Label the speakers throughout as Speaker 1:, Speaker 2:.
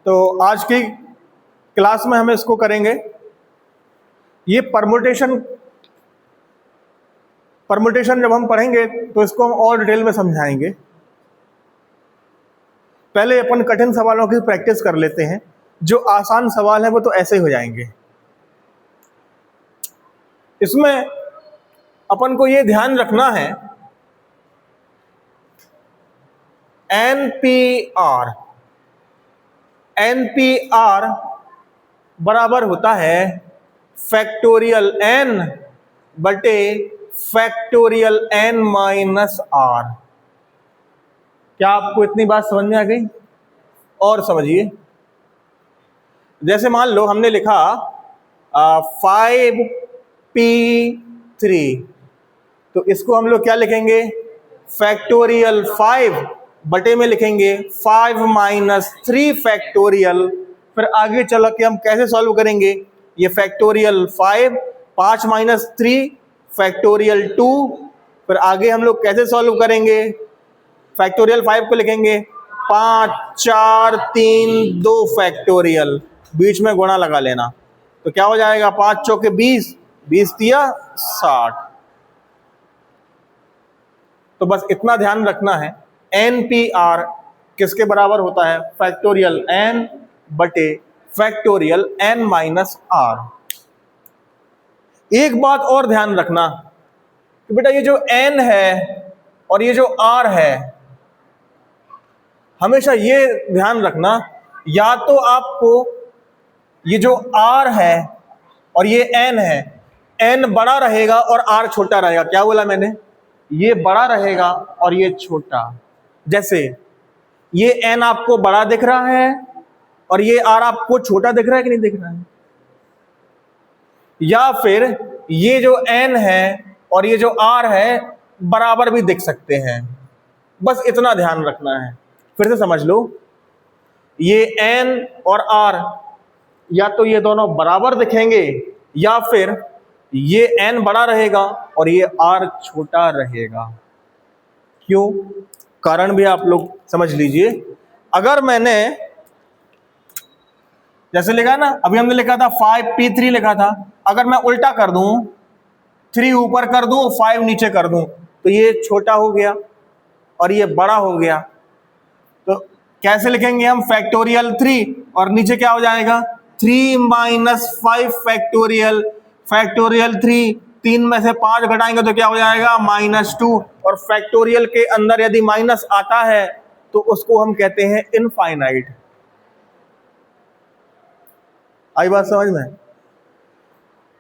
Speaker 1: तो आज की क्लास में हम इसको करेंगे। ये परमुटेशन जब हम पढ़ेंगे तो इसको हम और डिटेल में समझाएंगे। पहले अपन कठिन सवालों की प्रैक्टिस कर लेते हैं। जो आसान सवाल है वो तो ऐसे ही हो जाएंगे। इसमें अपन को ये ध्यान रखना है, NPR बराबर होता है फैक्टोरियल n बटे फैक्टोरियल n माइनस r। क्या आपको इतनी बात समझ में आ गई? और समझिए, जैसे मान लो हमने लिखा 5p3, तो इसको हम लोग क्या लिखेंगे? फैक्टोरियल 5 बटे में लिखेंगे 5 माइनस 3 फैक्टोरियल। फिर आगे चल के हम कैसे सॉल्व करेंगे? ये फैक्टोरियल 5 माइनस 3 फैक्टोरियल 2। फिर आगे हम लोग कैसे सॉल्व करेंगे? फैक्टोरियल 5 को लिखेंगे 5 4 3 2 फैक्टोरियल, बीच में गुणा लगा लेना, तो क्या हो जाएगा? 5 चौके 20, 20 तिया 60। तो बस इतना ध्यान रखना है, NPR किसके बराबर होता है? फैक्टोरियल n बटे फैक्टोरियल n माइनस r। एक बात और ध्यान रखना कि बेटा ये जो n है और ये जो r है, हमेशा ये ध्यान रखना, या तो आपको ये जो r है और ये n है, n बड़ा रहेगा और r छोटा रहेगा। क्या बोला मैंने? ये बड़ा रहेगा और ये छोटा। जैसे ये n आपको बड़ा दिख रहा है और ये r आपको छोटा दिख रहा है कि नहीं दिख रहा है? या फिर ये जो n है और ये जो r है बराबर भी दिख सकते हैं। बस इतना ध्यान रखना है। फिर से समझ लो, ये n और r या तो ये दोनों बराबर दिखेंगे या फिर ये n बड़ा रहेगा और ये r छोटा रहेगा। क्यों? कारण भी आप लोग समझ लीजिए। अगर मैंने जैसे लिखा ना, अभी हमने लिखा था 5p3 लिखा था, अगर मैं उल्टा कर दूं, 3 ऊपर कर दूं 5 नीचे कर दूं, तो ये छोटा हो गया और ये बड़ा हो गया। तो कैसे लिखेंगे हम? फैक्टोरियल 3 और नीचे क्या हो जाएगा? 3 माइनस 5 फैक्टोरियल। फैक्टोरियल 3, 3 में से 5 घटाएंगे तो क्या हो जाएगा? -2। और फैक्टोरियल के अंदर यदि माइनस आता है तो उसको हम कहते हैं इनफाइनाइट। आई बात समझ में?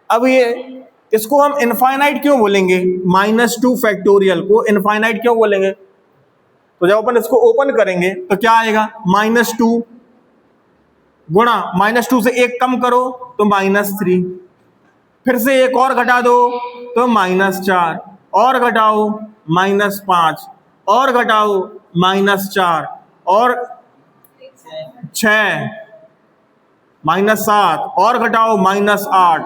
Speaker 1: अब ये इसको हम इनफाइनाइट क्यों बोलेंगे? -2 फैक्टोरियल को इनफाइनाइट क्यों बोलेंगे? तो जब अपन इसको ओपन करेंगे तो क्या आएगा? -2 गुणा -2 से 1 कम करो तो -3, फिर से 1 और घटा दो तो -4, और घटाओ -5, और घटाओ -4, और 6, -7, और घटाओ -8,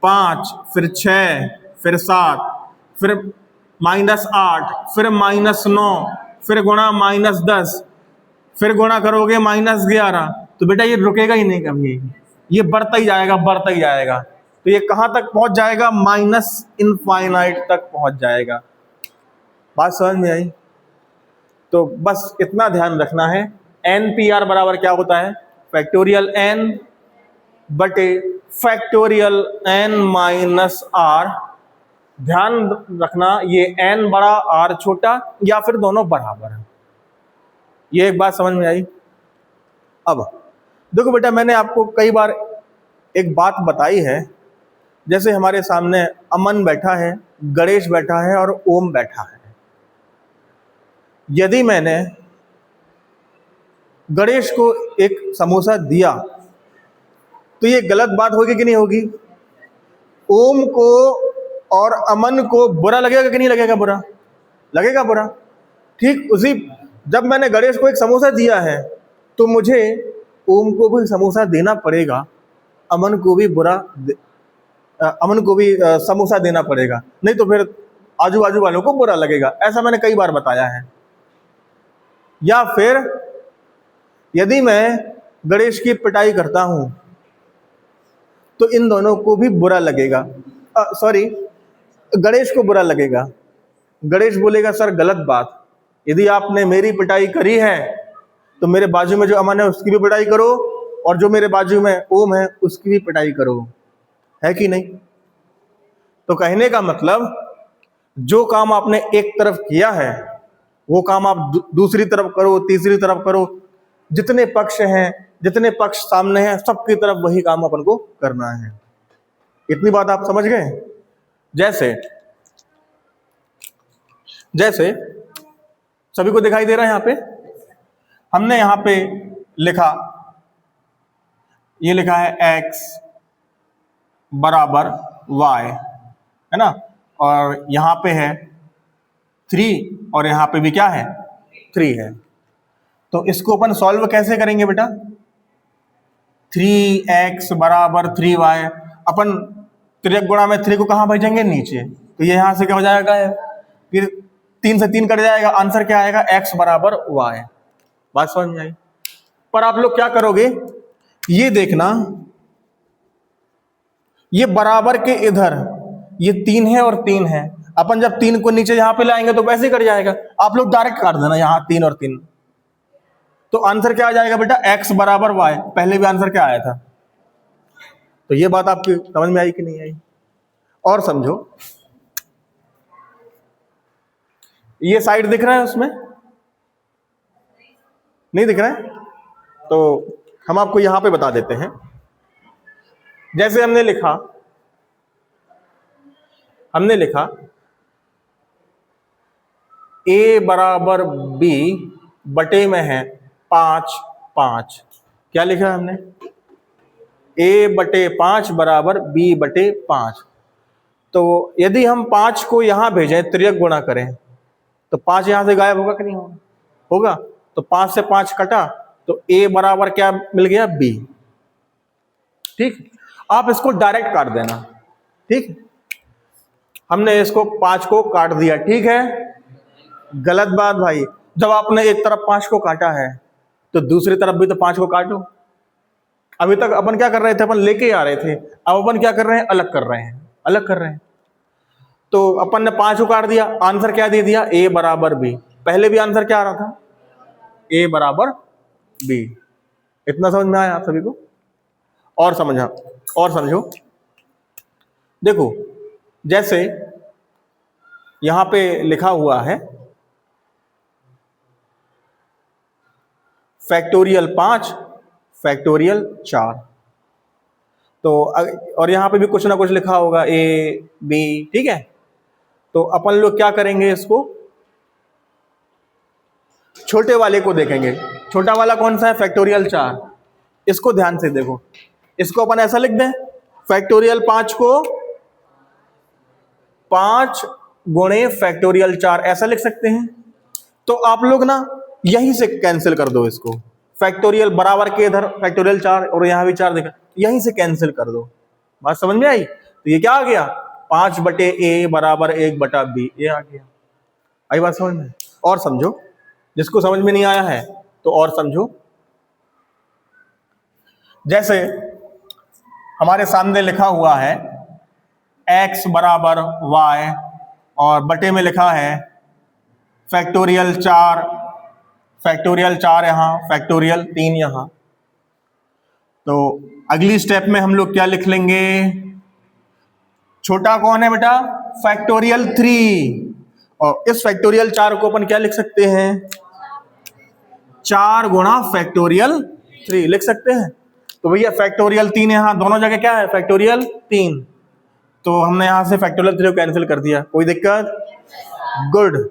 Speaker 1: 5, फिर 6, फिर 7, फिर -8, फिर -9, फिर गुणा -10, फिर गुणा करोगे -11। तो बेटा ये रुकेगा ही नहीं कभी, ये बढ़ता ही जाएगा, बढ़ता ही जाएगा। तो ये कहां तक पहुंच जाएगा? माइनस इनफाइनाइट तक पहुंच जाएगा। बात समझ में आई? तो बस इतना ध्यान रखना है, NPR बराबर क्या होता है? फैक्टोरियल n बटे फैक्टोरियल n माइनस r। ध्यान रखना, ये n बड़ा r छोटा या फिर दोनों बराबर है। ये एक बात समझ में आई? अब देखो बेटा, मैंने आपको कई बार एक बात बताई है। जैसे हमारे सामने अमन बैठा है, गणेश बैठा है और ओम बैठा है। यदि मैंने गणेश को एक समोसा दिया तो ये गलत बात होगी कि नहीं होगी? ओम को और अमन को बुरा लगेगा कि नहीं लगेगा? बुरा लगेगा, बुरा। ठीक उसी, जब मैंने गणेश को एक समोसा दिया है तो मुझे ओम को भी समोसा देना पड़ेगा, अमन को भी समोसा देना पड़ेगा, नहीं तो फिर आजू बाजू वालों को बुरा लगेगा, ऐसा मैंने कई बार बताया है। या फिर यदि मैं गणेश की पिटाई करता हूं तो इन दोनों को भी बुरा लगेगा, सॉरी, गणेश को बुरा लगेगा। गणेश बोलेगा सर गलत बात, यदि आपने मेरी पिटाई करी है तो मेरे बाजू में जो अमन है उसकी भी पिटाई करो, और जो मेरे बाजू में ओम है उसकी भी पिटाई करो, है कि नहीं? तो कहने का मतलब जो काम आपने एक तरफ किया है वो काम आप दूसरी तरफ करो, तीसरी तरफ करो, जितने पक्ष हैं, जितने पक्ष सामने हैं, सबकी तरफ वही काम अपन को करना है। इतनी बात आप समझ गए? जैसे जैसे सभी को दिखाई दे रहा है यहाँ पे, हमने यहाँ पे लिखा, ये लिखा है x बराबर y, है ना, और यहाँ पे है 3 और यहाँ पे भी क्या है 3 है। तो इसको अपन सॉल्व कैसे करेंगे बेटा? 3x बराबर 3y, अपन तिर्यक गुणा में 3 को कहाँ भेजेंगे? नीचे, तो ये यहाँ से क्या हो जाएगा है, फिर 3 से 3 कट जाएगा, आंसर क्या आएगा? x बराबर y। बात समझ में आई? पर आप लोग क्या करोगे, ये देखना, ये बराबर के इधर ये 3 है और 3 है, अपन जब 3 को नीचे यहां पे लाएंगे तो वैसे ही कट जाएगा। आप लोग डायरेक्ट काट देना यहां 3 और 3, तो आंसर क्या आ जाएगा बेटा? x बराबर y। पहले भी आंसर क्या आया था? तो ये बात आपकी समझ में आई कि नहीं आई? और समझो, ये साइड दिख रहा है उसमें, नहीं दिख रहा है? तो हम आपको यहां पे बता देते हैं। जैसे हमने लिखा a बराबर b बटे में है 5 5। क्या लिखा है हमने? a बटे 5 बराबर b बटे 5। तो यदि हम 5 को यहां भेजें, तिर्यक गुणा करें, तो 5 यहां से गायब होगा कि नहीं होगा? होगा। तो 5 से 5 कटा, तो a बराबर क्या मिल गया? b। ठीक, आप इसको डायरेक्ट काट देना। ठीक, हमने इसको 5 को काट दिया, ठीक है? गलत बात भाई, जब आपने एक तरफ 5 को काटा है तो दूसरी तरफ भी तो 5 को काटो। अभी तक अपन क्या कर रहे थे? अपन लेके आ रहे थे, अब अपन क्या कर रहे हैं? अलग कर रहे हैं। तो अपन ने 5 को काट दिया, आंसर क्या दे दिया? a बराबर b। पहले भी आंसर क्या आ रहा था? a बराबर b। इतना समझ में आया आप सभी को? और समझो, देखो, जैसे यहां पे लिखा हुआ है फैक्टोरियल 5 फैक्टोरियल 4, तो और यहां पे भी कुछ ना कुछ लिखा होगा a b, ठीक है? तो अपन लोग क्या करेंगे, इसको छोटे वाले को देखेंगे। छोटा वाला कौन सा है? फैक्टोरियल 4। इसको ध्यान से देखो, इसको अपन ऐसा लिख दें, फैक्टोरियल 5 को 5 गुणे फैक्टोरियल 4, ऐसा लिख सकते हैं। तो आप लोग ना यहीं से कैंसिल कर दो इसको, फैक्टोरियल बराबर के इधर फैक्टोरियल 4 और यहां भी 4 देखा, यहीं से कैंसिल कर दो। बात समझ में आई? तो ये क्या आ गया? 5 बटे a बराबर 1 बटा b, ये आ गया। आई बात समझ में? और समझो, जिसको समझ में नहीं आया है तो और समझो। जैसे हमारे सामने लिखा हुआ है x बराबर y और बटे में लिखा है फैक्टोरियल 4 यहां, फैक्टोरियल 3 यहां। तो अगली स्टेप में हम लोग क्या लिख लेंगे? छोटा कौन है बेटा? फैक्टोरियल 3। और इस फैक्टोरियल 4 को अपन क्या लिख सकते हैं? 4 गुणा फैक्टोरियल 3 लिख सकते हैं। तो भैया फैक्टोरियल 3 यहां दोनों जगह क्या है? फैक्टोरियल 3। तो हमने यहां से फैक्टोरियल 3 को कैंसिल कर दिया, कोई दिक्कत? गुड।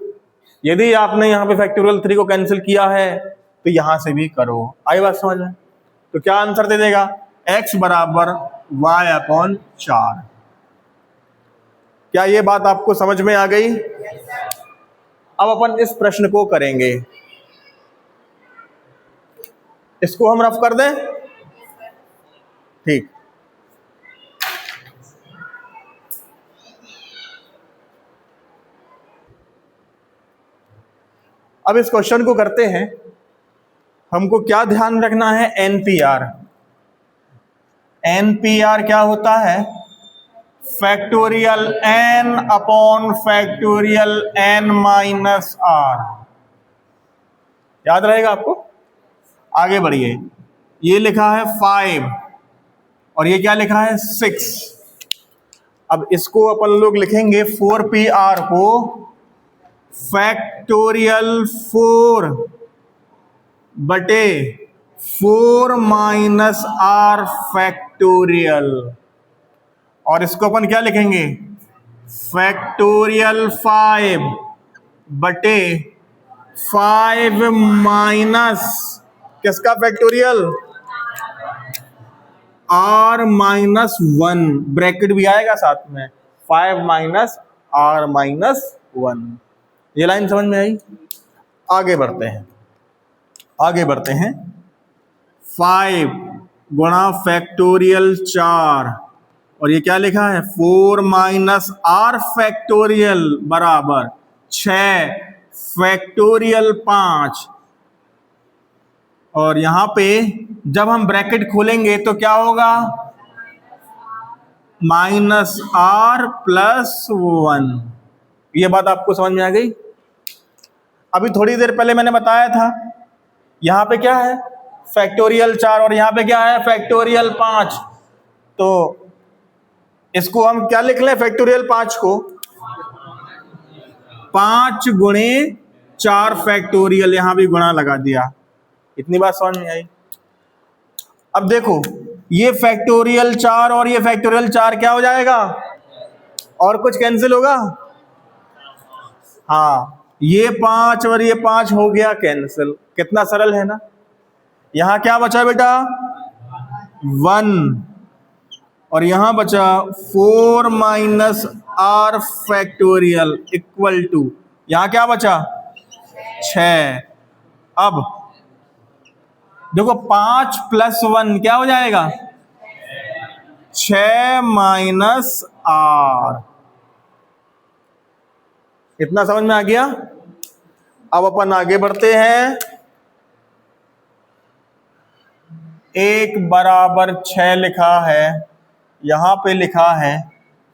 Speaker 1: यदि आपने यहां पे फैक्टोरियल 3 को कैंसिल किया है तो यहां से भी करो। आई बात समझ में? तो क्या आंसर दे देगा? x बराबर y अपॉन 4। क्या ये बात आपको समझ में आ गई? अब अपन इस प्रश्न को करेंगे, इसको हम रफ कर दें। ठीक, अब इस क्वेश्चन को करते हैं। हमको क्या ध्यान रखना है, एनपीआर। एनपीआर क्या होता है, factorial n upon factorial n minus r. याद रहेगा आपको। आगे बढ़िए, ये लिखा है 5 और ये क्या लिखा है 6। अब इसको अपन लोग लिखेंगे 4pr को फैक्टोरियल 4 बटे 4 माइनस आर फैक्टोरियल, और इसको अपन क्या लिखेंगे, फैक्टोरियल 5 बटे 5 माइनस किसका फैक्टोरियल, आर माइनस 1, ब्रैकेट भी आएगा साथ में, 5 माइनस आर माइनस 1। ये लाइन समझ में आई। आगे बढ़ते हैं, आगे बढ़ते हैं। 5 गुणा फैक्टोरियल 4 और ये क्या लिखा है 4 माइनस आर फैक्टोरियल बराबर 6 फैक्टोरियल 5, और यहां पे जब हम ब्रैकेट खोलेंगे तो क्या होगा, माइनस आर प्लस 1। ये बात आपको समझ में आ गई। अभी थोड़ी देर पहले मैंने बताया था यहां पे क्या है फैक्टोरियल 4 और यहां पे क्या है फैक्टोरियल 5, तो इसको हम क्या लिख लें, फैक्टोरियल 5 को 5 गुणे 4 फैक्टोरियल, यहां भी गुणा लगा दिया। इतनी बात समझ में आई। अब देखो ये फैक्टोरियल 4 और ये फैक्टोरियल 4 क्या हो जाएगा, और कुछ कैंसिल होगा, हाँ ये 5 और ये 5 हो गया कैंसिल। कितना सरल है ना। यहां क्या बचा बेटा 1 और यहां बचा 4 minus r factorial equal to, यहां क्या बचा 6। अब देखो 5 प्लस 1 क्या हो जाएगा 6 माइनस आर। इतना समझ में आ गया। अब अपन आगे बढ़ते हैं। 1 बराबर 6 लिखा है, यहां पे लिखा है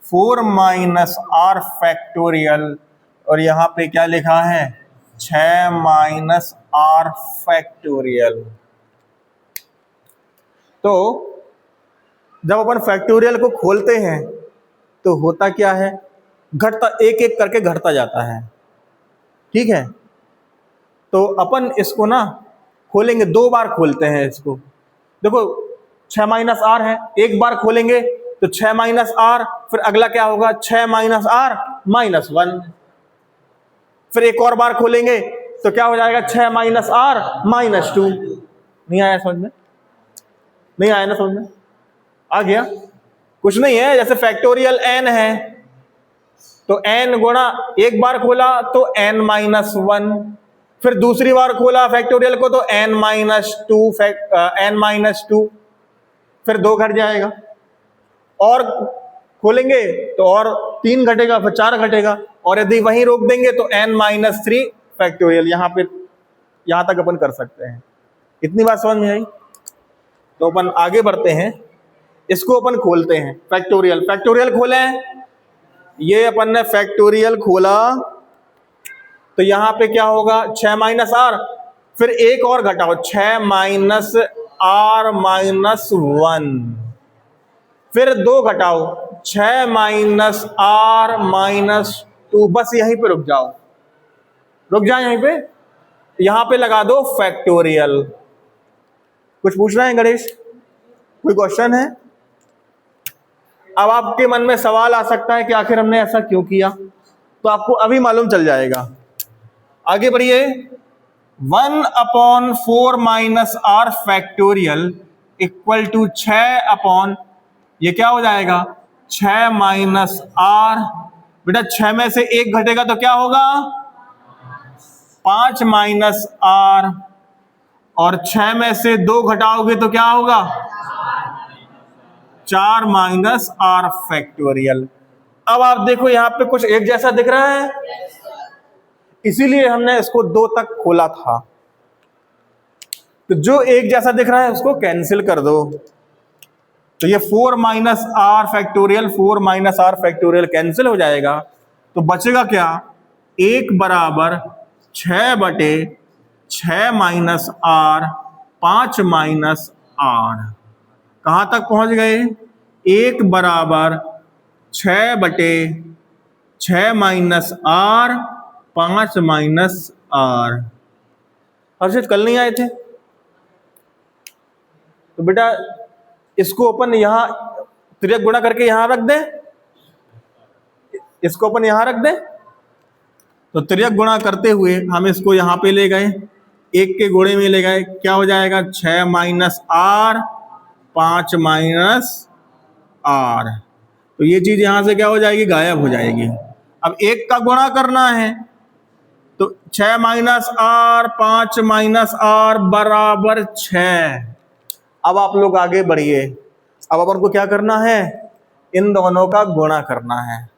Speaker 1: 4 माइनस आर फैक्टोरियल और यहां पे क्या लिखा है 6 माइनस आर फैक्टोरियल। तो जब अपन फैक्टोरियल को खोलते हैं तो होता क्या है, घटता एक एक करके घटता जाता है, ठीक है। तो अपन इसको ना खोलेंगे, 2 बार खोलते हैं इसको। देखो 6 माइनस आर है, एक बार खोलेंगे तो 6 माइनस आर, फिर अगला क्या होगा 6 माइनस आर माइनस 1, फिर एक और बार खोलेंगे तो क्या हो जाएगा 6 माइनस आर माइनस 2। नहीं आया समझ में, नहीं आया ना समझ में, आ गया। कुछ नहीं है, जैसे फैक्टोरियल n है तो n गुणा एक बार खोला तो n माइनस 1, फिर दूसरी बार खोला फैक्टोरियल को तो n माइनस 2, n माइनस 2, फिर 2 घट जाएगा, और खोलेंगे तो और 3 घटेगा, फिर 4 घटेगा, और यदि वहीं रोक देंगे तो n माइनस 3 फैक्टोरियल। यहां पे यहां तक अपन कर सकते हैं। इतनी बात समझ में आई। तो अपन आगे बढ़ते हैं, इसको अपन खोलते हैं फैक्टोरियल। फैक्टोरियल खोले हैं, ये अपन ने फैक्टोरियल खोला तो यहां पे क्या होगा 6 माइनस आर, फिर एक और घटाओ 6 माइनस आर माइनस 1, फिर 2 घटाओ 6 माइनस आर माइनस 2। बस यहीं पे रुक जाओ, रुक जाओ यहीं पे, यहां पे लगा दो फैक्टोरियल। कुछ पूछना है गणेश, कोई क्वेश्चन है? अब आपके मन में सवाल आ सकता है कि आखिर हमने ऐसा क्यों किया, तो आपको अभी मालूम चल जाएगा। आगे बढ़िए। 1 upon 4 minus r factorial equal to 6 upon, ये क्या हो जाएगा 6 माइनस आर। बेटा 6 में से 1 घटेगा तो क्या होगा 5 माइनस आर, और 6 में से 2 घटाओगे तो क्या होगा 4 माइनस आर फैक्टोरियल। अब आप देखो यहां पे कुछ एक जैसा दिख रहा है, इसीलिए हमने इसको 2 तक खोला था। तो जो एक जैसा दिख रहा है उसको कैंसिल कर दो। तो ये 4 minus r factorial, 4 minus r factorial cancel हो जाएगा। तो बचेगा क्या, 1 बराबर 6/6 माइनस आर 5 माइनस आर। कहां तक पहुंच गए, 1 बराबर 6/6 माइनस आर 5 माइनस आर। हर्षित कल नहीं आए थे? तो बेटा इसको अपन यहां तिर्यक गुणा करके यहां रख दें, इसको अपन यहां रख दें। तो तिर्यक गुणा करते हुए हम इसको यहां पे ले गए, 1 के गुणे में ले गए, क्या हो जाएगा 6 माइनस आर 5 माइनस आर। तो ये चीज यहां से क्या हो जाएगी, गायब हो जाएगी। अब 1 का गुणा करना है, तो 6 माइनस आर 5 माइनस आर बराबर 6। अब आप लोग आगे बढ़िए, अब अपन को क्या करना है, इन दोनों का गुणा करना है,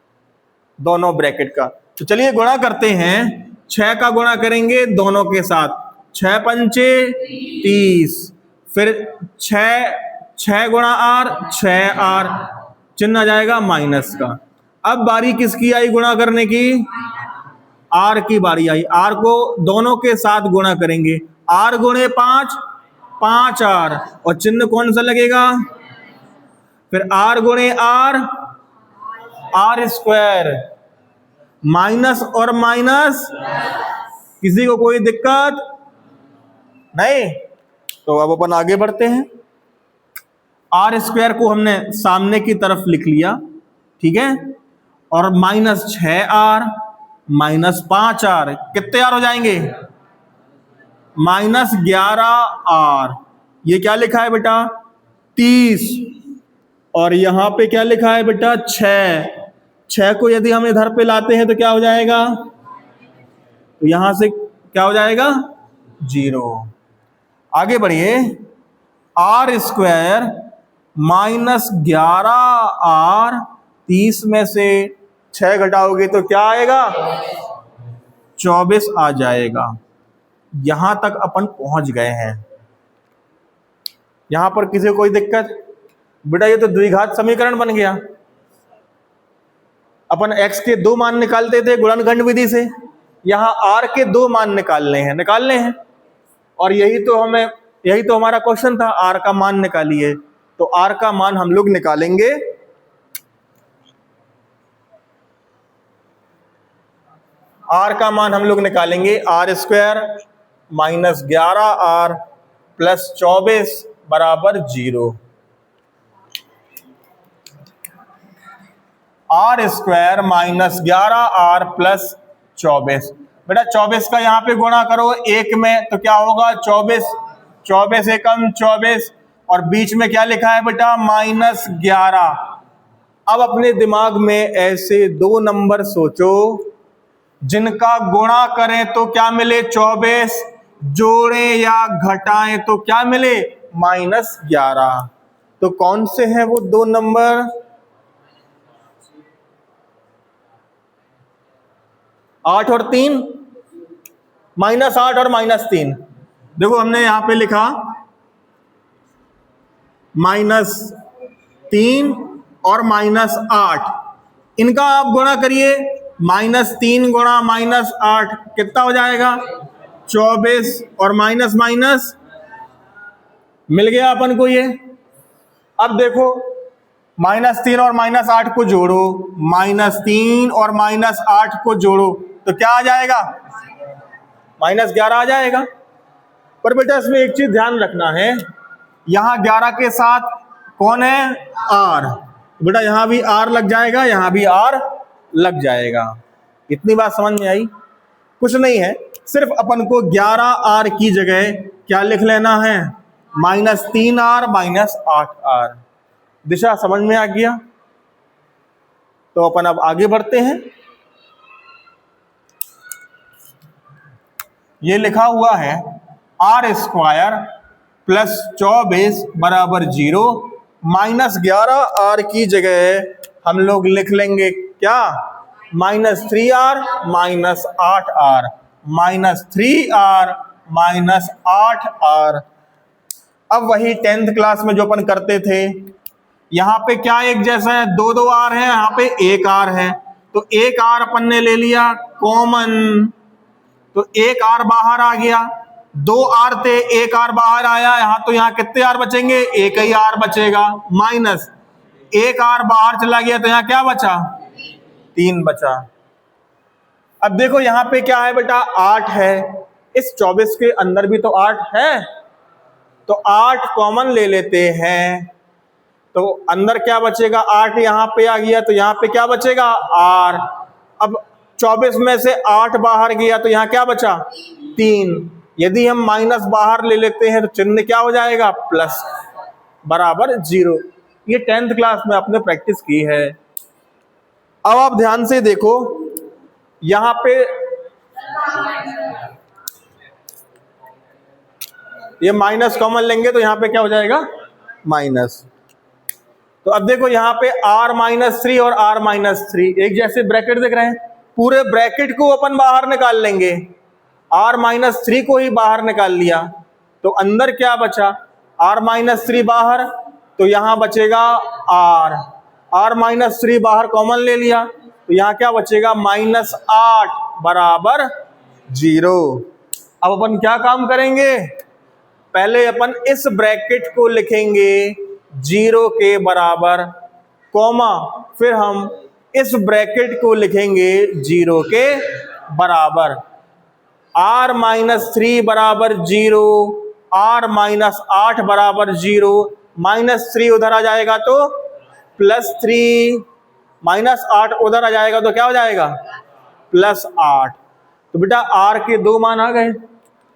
Speaker 1: दोनों ब्रैकेट का। तो चलिए गुणा करते हैं, 6 का गुणा करेंगे दोनों के साथ, 6 पंचे 30, फिर 6 गुणा आर 6 आर, चिन्ह आ जाएगा माइनस का। अब बारी किसकी आई गुणा करने की, आर की बारी आई। आर को दोनों के साथ गुणा करेंगे, आर गुणे 5 5 आर, और चिन्ह कौन सा लगेगा, फिर आर गुणे आर आर स्क्वायर, माइनस और माइनस, किसी को कोई दिक्कत नहीं। तो अब अपन आगे बढ़ते हैं, आर स्क्वायर को हमने सामने की तरफ लिख लिया, ठीक है, और माइनस 6 आर माइनस 5 आर, कितने आर हो जाएंगे, माइनस 11 आर। ये क्या लिखा है बेटा 30, और यहां पे क्या लिखा है बेटा 6 को यदि हम इधर पे लाते हैं तो क्या हो जाएगा, तो यहां से क्या हो जाएगा 0। आगे बढ़िए, आर स्क्वायर माइनस 11 आर, 30 में से 6 घटाओगे तो क्या आएगा 24 आ जाएगा। यहां तक अपन पहुंच गए हैं। यहां पर किसी को कोई दिक्कत, बेटा ये तो द्विघात समीकरण बन गया। अपन x के 2 मान निकालते थे गुणनखंड विधि से, यहां r के 2 मान निकालने हैं, और यही तो हमारा क्वेश्चन था, r का मान निकालिए। तो r का मान हम लोग निकालेंगे, r का मान हम लोग निकालेंगे, r square minus 11 r plus 24 बराबर 0। R square minus 11 r plus 24, बेटा 24 का यहाँ पे गुणा करो 1 में तो क्या होगा 24, 24 एकम 24, और बीच में क्या लिखा है बेटा माइनस 11। अब अपने दिमाग में ऐसे 2 नंबर सोचो जिनका गुणा करें तो क्या मिले 24, जोड़ें या घटाएं तो क्या मिले माइनस 11। तो कौन से हैं वो 2 नंबर, 8 और 3, माइनस 8 और माइनस 3। देखो हमने यहां पे लिखा माइनस 3 और माइनस 8, इनका आप गुणा करिए, माइनस 3 गुणा माइनस 8 कितना हो जाएगा 24, और माइनस माइनस मिल गया अपन को ये। अब देखो माइनस 3 और माइनस 8 को जोड़ो, माइनस 3 और माइनस 8 को जोड़ो तो क्या आ जाएगा माइनस 11 आ जाएगा। पर बेटा इसमें एक चीज ध्यान रखना है, यहां 11 के साथ कौन है आर, बेटा यहां भी आर लग जाएगा, यहां भी आर लग जाएगा। इतनी बात समझ में आई, कुछ नहीं है, सिर्फ अपन को 11 आर की जगह क्या लिख लेना है माइनस 3 आर माइनस 8 आर। दिशा समझ में आ गया। तो अपन अब आगे बढ़ते हैं, ये लिखा हुआ है आर स्क्वायर प्लस 24 बराबर 0, माइनस 11 आर की जगह हम लोग लिख लेंगे क्या -3r -8r, -3r -8r। अब वही 10th क्लास में जो अपन करते थे, यहाँ पे क्या एक जैसा है, दो दो आर है, यहाँ पे एक आर है, तो एक आर अपन ने ले लिया कॉमन, तो एक आर बाहर आ गया, दो आर थे, एक आर बाहर आया, यहाँ तो यहाँ कितने आर बचेंगे, एक ही आर बचेगा, माइनस एक आर बाहर चला गया, तो यहाँ क्या बचा, 3 बचा। अब देखो यहाँ पे क्या है बेटा, 8 है, इस 24 के अंदर भी तो 8 है, तो 8 कॉमन ले लेते हैं, तो अंदर क्या बचेगा, 8 यहाँ पे आ गया, तो यहाँ पे क्या बचेगा, आर। अब 24 में से 8 बाहर गया, तो यहाँ क्या बचा, 3। यदि हम माइनस बाहर ले लेते हैं तो चिन्ह क्या हो जाएगा, प्लस, बराबर 0। ये 10th क्लास में आपने प्रैक्टिस की है। अब आप ध्यान से देखो, यहां पे ये माइनस कॉमन लेंगे तो यहां पे क्या हो जाएगा, माइनस। तो अब देखो यहाँ पे r -3 और r -3 एक जैसे ब्रैकेट दिख रहे हैं, पूरे ब्रैकेट को अपन बाहर निकाल लेंगे, r -3 को ही बाहर निकाल लिया, तो अंदर क्या बचा, r -3 बाहर, तो यहाँ बचेगा r -3 बाहर कॉमन ले लिया, तो यहाँ क्या बचेगा, -8 बराबर 0। अब अपन क्या काम करेंगे, पहले अपन इस ब्रैकेट को लिखेंगे 0 के बराबर, कॉमा, फिर हम इस ब्रैकेट को लिखेंगे 0 के बराबर, r -3 बराबर 0, r -8 बराबर 0, -3 उधर आ जाएगा तो +3, -8 उधर आ जाएगा तो क्या हो जाएगा, +8। तो बेटा r के 2 मान आ गए।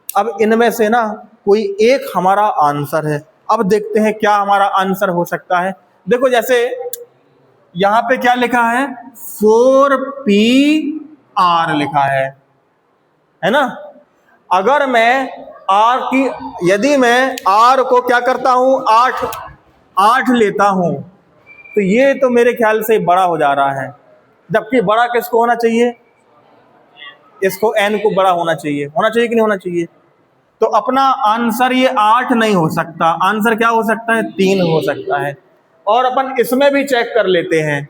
Speaker 1: अब इनमें से ना कोई एक हमारा आंसर है। अब देखते हैं क्या हमारा आंसर हो सकता है। देखो जैसे यहां पे क्या लिखा है, 4PR लिखा है ना। अगर मैं r की, यदि मैं r को क्या करता हूं, 8 लेता हूं, तो ये तो मेरे ख्याल से बड़ा हो जा रहा है, जबकि बड़ा किसको होना चाहिए, इसको n को बड़ा होना चाहिए कि नहीं होना चाहिए। तो अपना आंसर ये 8 नहीं हो सकता, आंसर क्या हो सकता है, 3 हो सकता है। और अपन इसमें भी चेक कर लेते हैं,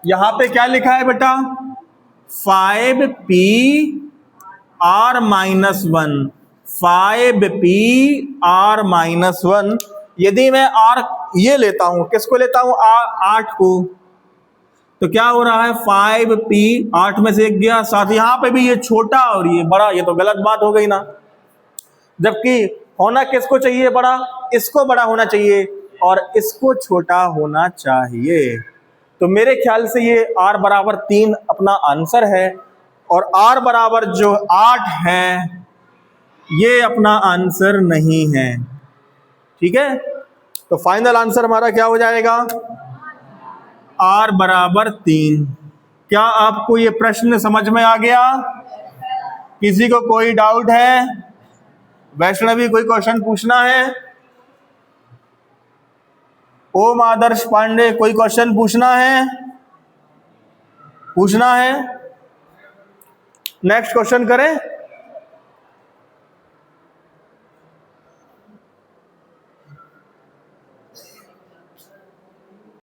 Speaker 1: यहां पे क्या लिखा है बेटा, 5PR -1, 5PR-1। यदि मैं r ये लेता हूं, किसको लेता हूं, 8 को, तो क्या हो रहा है, 5P, 8 में से 1 गया, साथ यहां पे भी ये छोटा और ये बड़ा, ये तो गलत बात हो गई ना। जबकि होना किसको चाहिए, बड़ा, इसको बड़ा होना चाहिए और इसको छोटा होना चाहिए। तो मेरे ख्याल से ये r बराबर 3 अपना आंसर है, और r बराबर जो 8 है ये अपना आंसर नहीं है। ठीक है, तो फाइनल आंसर हमारा क्या हो जाएगा, r बराबर 3। क्या आपको ये प्रश्न समझ में आ गया, किसी को कोई डाउट है, वैष्णवी कोई क्वेश्चन पूछना है, ओम आदर्श पांडे कोई क्वेश्चन पूछना है, नेक्स्ट क्वेश्चन करें।